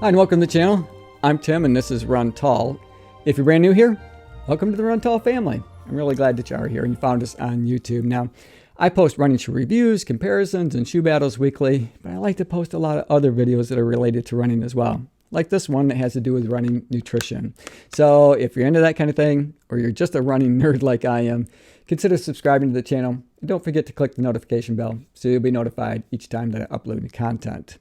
Hi and welcome to the channel. I'm Tim and this is Run Tall. If you're brand new here, welcome to the Run Tall family. I'm really glad that you are here and you found us on YouTube. Now, I post running shoe reviews, comparisons, and shoe battles weekly, but I like to post a lot of other videos that are related to running as well. Like this one that has to do with running nutrition. So if you're into that kind of thing, or you're just a running nerd like I am, consider subscribing to the channel. And don't forget to click the notification bell so you'll be notified each time that I upload new content.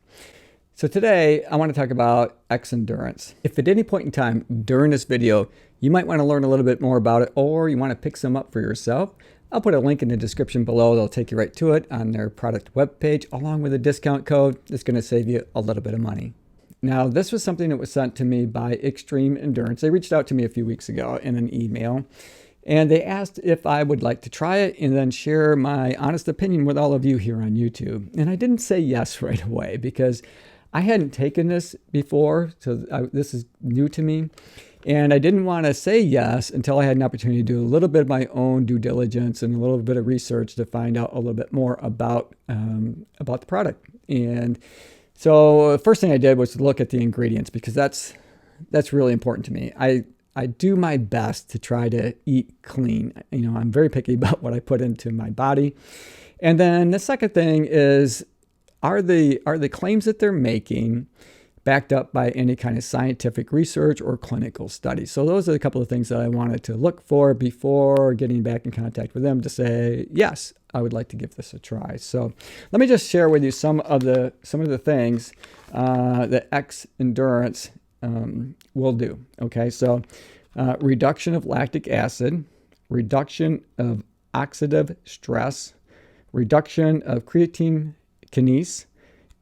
So today I want to talk about Xendurance. If at any point in time during this video you might want to learn a little bit more about it, or you want to pick some up for yourself, I'll put a link in the description below. They'll take you right to it on their product webpage along with a discount code that's going to save you a little bit of money. Now, this was something that was sent to me by Extreme Endurance. They reached out to me a few weeks ago in an email, and they asked if I would like to try it and then share my honest opinion with all of you here on YouTube. And I didn't say yes right away because I hadn't taken this before, so this is new to me. And I didn't want to say yes until I had an opportunity to do a little bit of my own due diligence and a little bit of research to find out a little bit more about the product. And so the first thing I did was to look at the ingredients because that's really important to me. I do my best to try to eat clean. You know, I'm very picky about what I put into my body. And then the second thing is, are the claims that they're making backed up by any kind of scientific research or clinical studies? So those are a couple of things that I wanted to look for before getting back in contact with them to say, yes, I would like to give this a try. So let me just share with you some of the things that Xendurance will do. Okay, so reduction of lactic acid, reduction of oxidative stress, reduction of creatine kinase,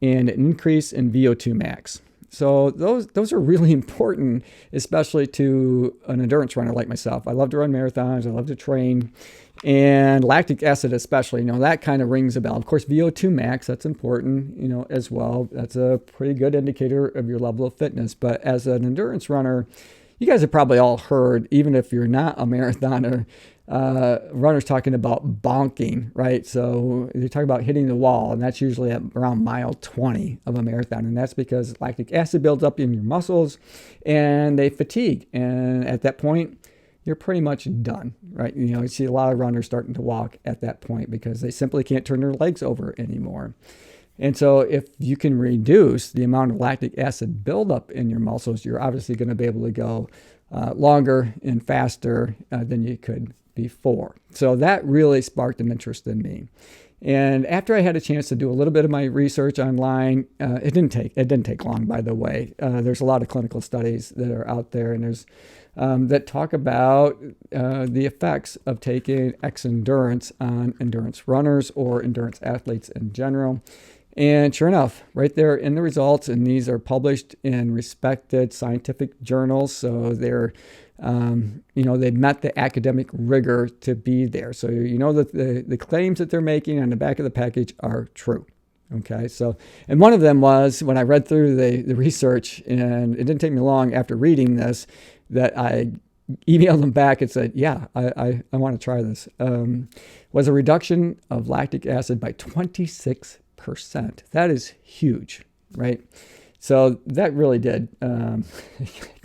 and an increase in VO2 max. So those are really important, especially to an endurance runner like myself. I love to run marathons. I love to train. And lactic acid especially, that kind of rings a bell. Of course, VO2 max, that's important, as well. That's a pretty good indicator of your level of fitness. But as an endurance runner, you guys have probably all heard, even if you're not a marathoner, runners talking about bonking, right? So they talk about hitting the wall, and that's usually at around mile 20 of a marathon. And that's because lactic acid builds up in your muscles and they fatigue. And at that point, you're pretty much done, right? You see a lot of runners starting to walk at that point because they simply can't turn their legs over anymore. And so if you can reduce the amount of lactic acid buildup in your muscles, you're obviously going to be able to go longer and faster than you could before. So that really sparked an interest in me. And after I had a chance to do a little bit of my research online, it didn't take long, by the way. There's a lot of clinical studies that are out there, and there's that talk about the effects of taking Xendurance on endurance runners or endurance athletes in general. And sure enough, right there in the results, and these are published in respected scientific journals, so they're they've met the academic rigor to be there. So that the claims that they're making on the back of the package are true. Okay, so, and one of them was when I read through the research, and it didn't take me long after reading this that I emailed them back and said, yeah, I want to try this, was a reduction of lactic acid by 26%. That is huge, right? So that really did kind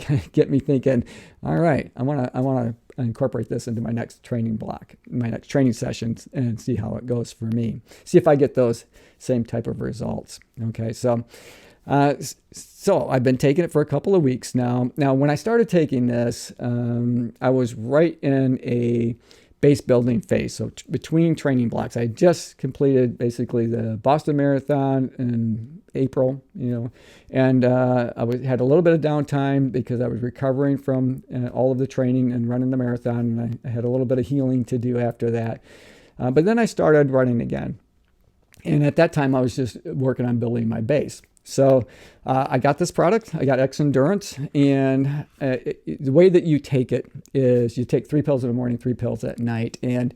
of get me thinking, all right, I want to incorporate this into my next training block, my next training sessions, and see how it goes for me. See if I get those same type of results. Okay, so I've been taking it for a couple of weeks now. Now, when I started taking this, I was right in a base building phase. So between training blocks, I just completed basically the Boston Marathon in April, and I had a little bit of downtime because I was recovering from all of the training and running the marathon, and I had a little bit of healing to do after that. But then I started running again. And at that time, I was just working on building my base. So I got this product. I got Xendurance, and the way that you take it is you take 3 pills in the morning, 3 pills at night, and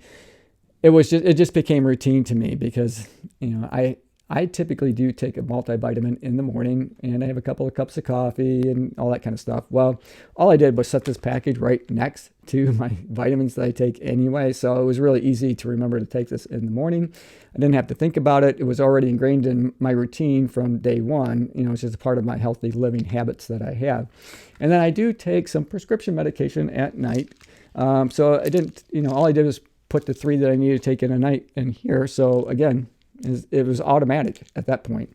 it just became routine to me because I I typically do take a multivitamin in the morning, and I have a couple of cups of coffee and all that kind of stuff. Well, all I did was set this package right next to my vitamins that I take anyway, so it was really easy to remember to take this in the morning. I didn't have to think about it. It was already ingrained in my routine from day one. It's just a part of my healthy living habits that I have. And then I do take some prescription medication at night. So I didn't, all I did was put the 3 that I needed to take in a night in here. So again, it was automatic at that point.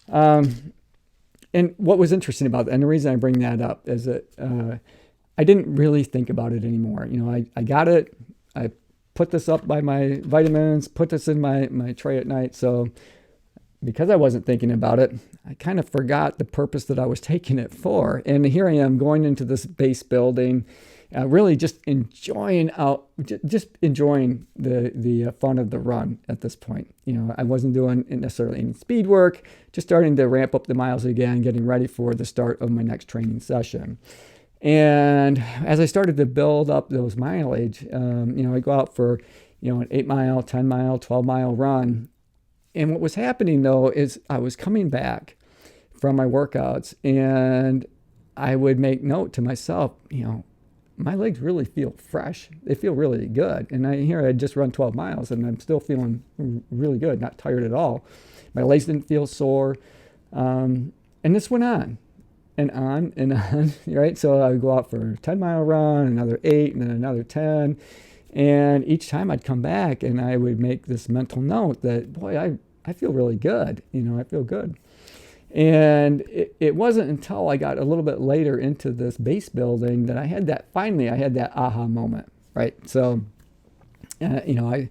And what was interesting about that, and the reason I bring that up, is that I didn't really think about it anymore. I got it. I put this up by my vitamins, put this in my tray at night. So because I wasn't thinking about it, I kind of forgot the purpose that I was taking it for. And here I am going into this base building, really just enjoying the fun of the run at this point. I wasn't doing necessarily any speed work, just starting to ramp up the miles again, getting ready for the start of my next training session. And as I started to build up those mileage, I go out for, an 8 mile, 10 mile, 12 mile run. And what was happening though is I was coming back from my workouts, and I would make note to myself, my legs really feel fresh. They feel really good. And I just run 12 miles and I'm still feeling really good, not tired at all. My legs didn't feel sore. And this went on and on and on, right? So I would go out for a 10-mile run, another 8, and then another 10. And each time I'd come back and I would make this mental note that, boy, I feel really good. I feel good. And it wasn't until I got a little bit later into this base building that I had that aha moment, right? So, I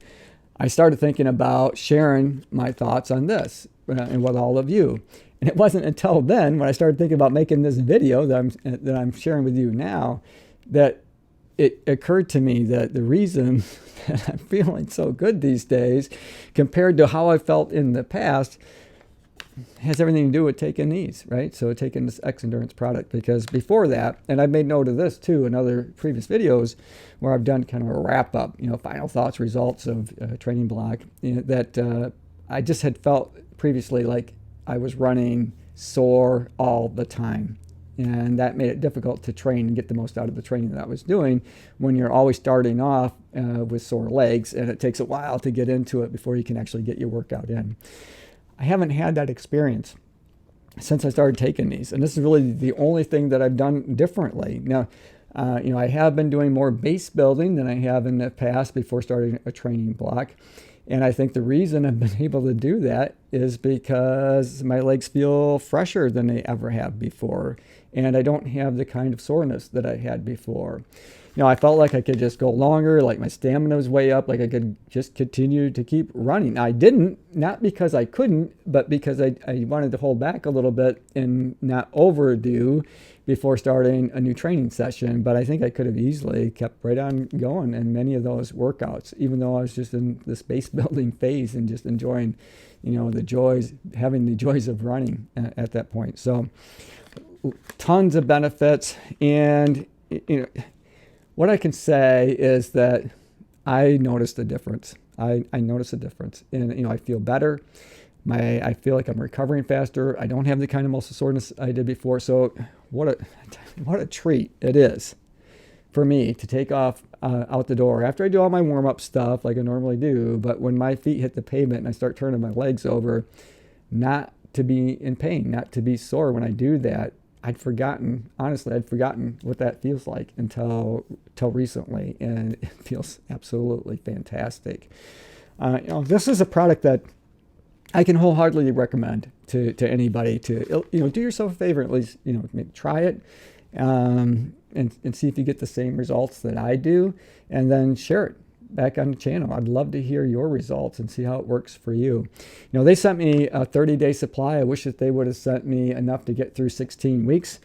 started thinking about sharing my thoughts on this and with all of you. And it wasn't until then, when I started thinking about making this video that I'm sharing with you now, that it occurred to me that the reason that I'm feeling so good these days compared to how I felt in the past has everything to do with taking these, right? So taking this Xendurance product, because before that, and I've made note of this too in other previous videos where I've done kind of a wrap up, final thoughts, results of training block, that I just had felt previously like I was running sore all the time. And that made it difficult to train and get the most out of the training that I was doing when you're always starting off with sore legs, and it takes a while to get into it before you can actually get your workout in. I haven't had that experience since I started taking these, and this is really the only thing that I've done differently. Now, I have been doing more base building than I have in the past before starting a training block. And I think the reason I've been able to do that is because my legs feel fresher than they ever have before. And I don't have the kind of soreness that I had before. I felt like I could just go longer, like my stamina was way up, like I could just continue to keep running. I didn't, not because I couldn't, but because I wanted to hold back a little bit and not overdo before starting a new training session. But I think I could have easily kept right on going in many of those workouts, even though I was just in this base building phase and just enjoying, having the joys of running at that point. So tons of benefits. And, what I can say is that I noticed a difference. I noticed a difference. And, I feel better. I feel like I'm recovering faster. I don't have the kind of muscle soreness I did before. So what a treat it is for me to take off out the door after I do all my warm-up stuff like I normally do. But when my feet hit the pavement and I start turning my legs over, not to be in pain, not to be sore when I do that. I'd forgotten what that feels like until recently, and it feels absolutely fantastic. This is a product that I can wholeheartedly recommend to anybody to, do yourself a favor, at least, maybe try it and see if you get the same results that I do, and then share it back on the channel. I'd love to hear your results and see how it works for you. They sent me a 30-day supply. I wish that they would have sent me enough to get through 16 weeks,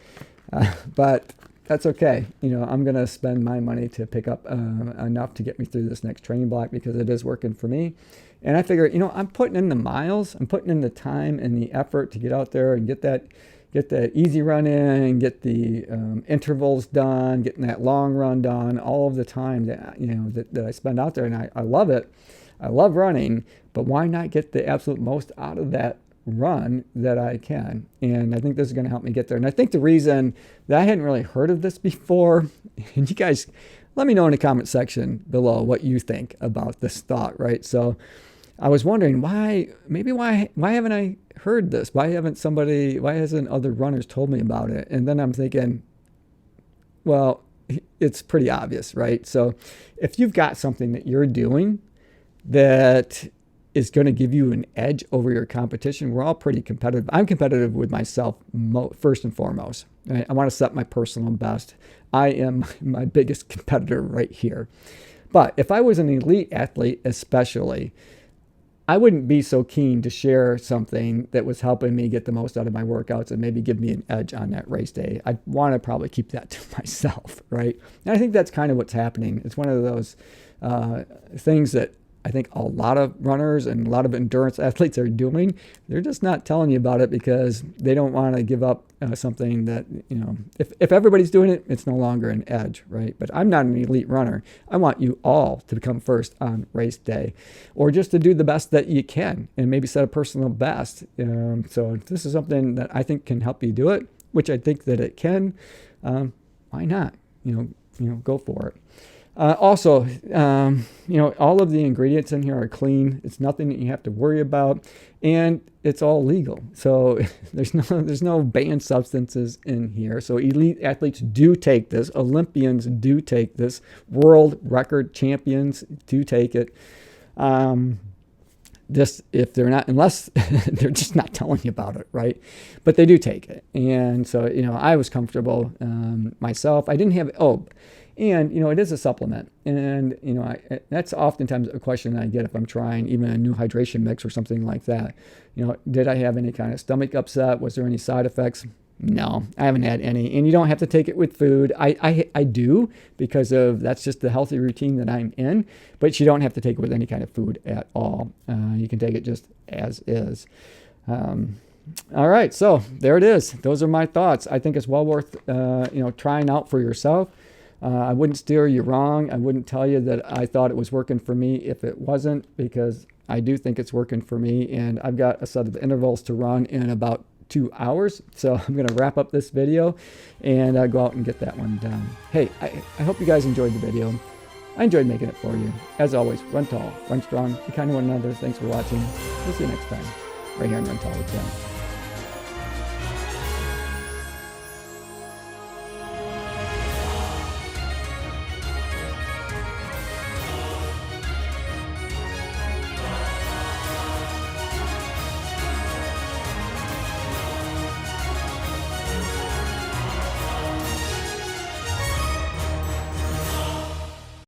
but that's okay. I'm going to spend my money to pick up enough to get me through this next training block because it is working for me. And I figure, I'm putting in the miles, I'm putting in the time and the effort to get out there and get that, get the easy run in, get the intervals done, getting that long run done, all of the time that that I spend out there, and I love it. I love running, but why not get the absolute most out of that run that I can? And I think this is going to help me get there. And I think the reason that I hadn't really heard of this before, and you guys, let me know in the comment section below what you think about this thought, right? So I was wondering why haven't I heard this? Why hasn't other runners told me about it? And then I'm thinking, well, it's pretty obvious, right? So if you've got something that you're doing that is going to give you an edge over your competition, we're all pretty competitive. I'm competitive with myself first and foremost. Right? I want to set my personal best. I am my biggest competitor right here. But if I was an elite athlete especially, I wouldn't be so keen to share something that was helping me get the most out of my workouts and maybe give me an edge on that race day. I'd want to probably keep that to myself, right? And I think that's kind of what's happening. It's one of those things that I think a lot of runners and a lot of endurance athletes are doing. They're just not telling you about it because they don't want to give up something that, if everybody's doing it, it's no longer an edge, right? But I'm not an elite runner. I want you all to become first on race day, or just to do the best that you can and maybe set a personal best. So this is something that I think can help you do it, which I think that it can. Why not? Go for it. Also, all of the ingredients in here are clean. It's nothing that you have to worry about, and it's all legal. So there's no banned substances in here. So elite athletes do take this. Olympians do take this. World record champions do take it. If they're not, unless they're just not telling you about it, right? But they do take it. And so, I was comfortable myself. I didn't have, and, it is a supplement. And, that's oftentimes a question I get if I'm trying even a new hydration mix or something like that. Did I have any kind of stomach upset? Was there any side effects? No, I haven't had any. And you don't have to take it with food. I do, because that's just the healthy routine that I'm in. But you don't have to take it with any kind of food at all. You can take it just as is. All right, so there it is. Those are my thoughts. I think it's well worth trying out for yourself. I wouldn't steer you wrong. I wouldn't tell you that I thought it was working for me if it wasn't, because I do think it's working for me. And I've got a set of intervals to run in about 2 hours. So I'm going to wrap up this video and go out and get that one done. Hey, I hope you guys enjoyed the video. I enjoyed making it for you. As always, run tall, run strong, be kind to one another. Thanks for watching. We'll see you next time, right here on Run Tall with Tim.